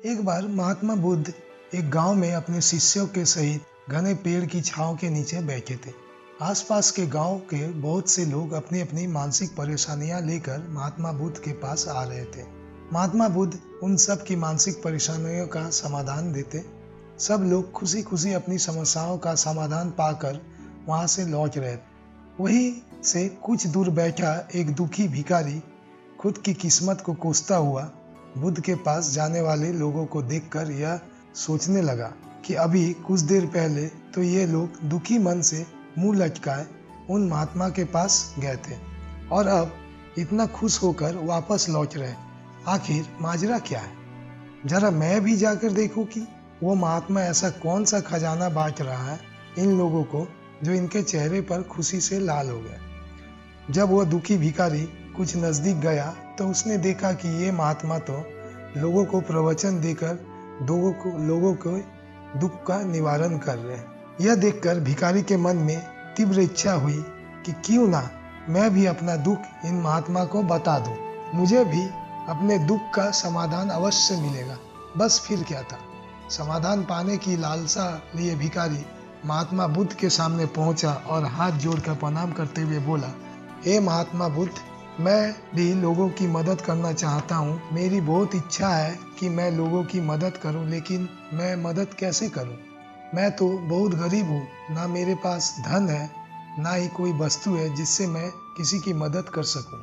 एक बार महात्मा बुद्ध एक गांव में अपने शिष्यों के सहित घने पेड़ की छांव के नीचे बैठे थे। आसपास के गांव के बहुत से लोग अपनी अपनी मानसिक परेशानियां लेकर महात्मा बुद्ध के पास आ रहे थे। महात्मा बुद्ध उन सब की मानसिक परेशानियों का समाधान देते। सब लोग खुशी खुशी अपनी समस्याओं का समाधान पाकर वहां से लौट रहे थे। वहीं से कुछ दूर बैठा एक दुखी भिखारी खुद की किस्मत को कोसता हुआ बुद्ध के पास जाने वाले लोगों को देखकर यह सोचने लगा कि अभी कुछ देर पहले तो ये लोग दुखी मन से मुंह लटकाए उन महात्मा के पास गए थे और अब इतना खुश होकर वापस लौट रहे। आखिर माजरा क्या है? जरा मैं भी जाकर देखूं कि वो महात्मा ऐसा कौन सा खजाना बांट रहा है इन लोगों को जो इनके चेहरे पर खुशी से लाल हो गए। जब वह दुखी भिखारी कुछ नजदीक गया तो उसने देखा कि ये महात्मा तो लोगों को प्रवचन देकर लोगों को दुख का निवारण कर रहे हैं। यह देखकर भिखारी के मन में तीव्र इच्छा हुई कि क्यों ना मैं भी अपना दुख इन महात्मा को बता दूं। मुझे भी अपने दुख का समाधान अवश्य मिलेगा। बस फिर क्या था। समाधान पाने की लालसा लिए भिखारी महात्मा बुद्ध के सामने पहुंचा और हाथ जोड़कर प्रणाम करते हुए बोला, हे महात्मा बुद्ध, मैं भी लोगों की मदद करना चाहता हूँ। मेरी बहुत इच्छा है कि मैं लोगों की मदद करूँ, लेकिन मैं मदद कैसे करूँ? मैं तो बहुत गरीब हूँ, ना मेरे पास धन है, ना ही कोई वस्तु है जिससे मैं किसी की मदद कर सकूँ।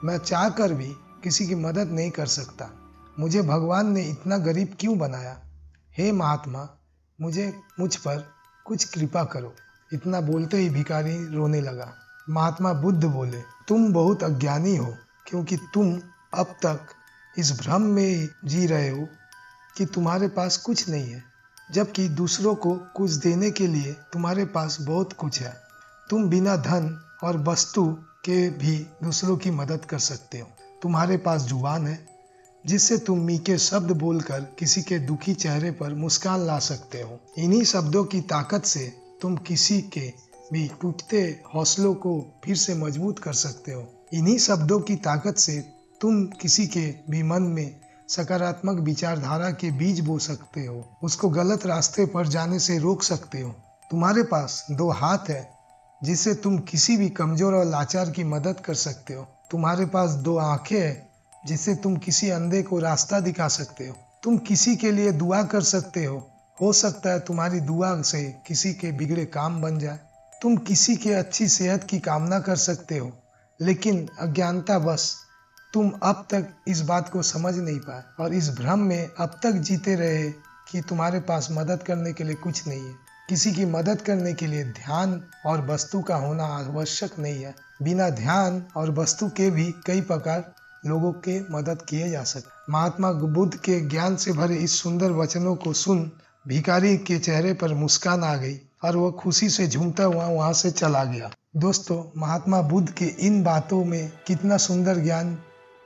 मैं चाह कर भी किसी की मदद नहीं कर सकता। मुझे भगवान ने इतना गरीब क्यों बनाया? हे महात्मा, मुझ पर कुछ कृपा करो। इतना बोलते ही भिखारी रोने लगा। महात्मा बुद्ध बोले, तुम बहुत अज्ञानी हो, क्योंकि तुम अब तक इस भ्रम में जी रहे हो कि तुम्हारे पास कुछ नहीं है, जबकि दूसरों को कुछ देने के लिए तुम्हारे पास बहुत कुछ है। तुम बिना धन और वस्तु के भी दूसरों की मदद कर सकते हो। तुम्हारे पास जुबान है जिससे तुम मीठे शब्द बोलकर किसी के दुखी चेहरे पर मुस्कान ला सकते हो। इन्हीं शब्दों की ताकत से तुम किसी के भी टूटते हौसलों को फिर से मजबूत कर सकते हो। इन्हीं शब्दों की ताकत से तुम किसी के भी मन में सकारात्मक विचारधारा के बीज बो सकते हो, उसको गलत रास्ते पर जाने से रोक सकते हो। तुम्हारे पास 2 हाथ है जिससे तुम किसी भी कमजोर और लाचार की मदद कर सकते हो। तुम्हारे पास 2 आंखें हैं जिससे तुम किसी अंधे को रास्ता दिखा सकते हो। तुम किसी के लिए दुआ कर सकते हो सकता है तुम्हारी दुआ से किसी के बिगड़े काम बन जाए। तुम किसी के अच्छी सेहत की कामना कर सकते हो, लेकिन अज्ञानतावश तुम अब तक इस बात को समझ नहीं पाए और इस भ्रम में अब तक जीते रहे कि तुम्हारे पास मदद करने के लिए कुछ नहीं है। किसी की मदद करने के लिए ध्यान और वस्तु का होना आवश्यक नहीं है। बिना ध्यान और वस्तु के भी कई प्रकार लोगों के मदद किए जा सकते। महात्मा बुद्ध के ज्ञान से भरे इस सुंदर वचनों को सुन भिखारी के चेहरे पर मुस्कान आ गई और वह खुशी से झूमता हुआ वहां से चला गया। दोस्तों, महात्मा बुद्ध के इन बातों में कितना सुंदर ज्ञान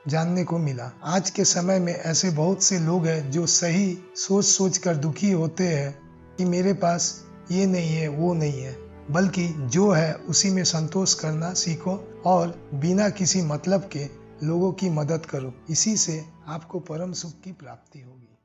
जानने को मिला। आज के समय में ऐसे बहुत से लोग हैं जो सही सोच कर दुखी होते हैं कि मेरे पास ये नहीं है, वो नहीं है, बल्कि जो है उसी में संतोष करना सीखो और बिना किसी मतलब के लोगों की मदद करो। इसी से आपको परम सुख की प्राप्ति होगी।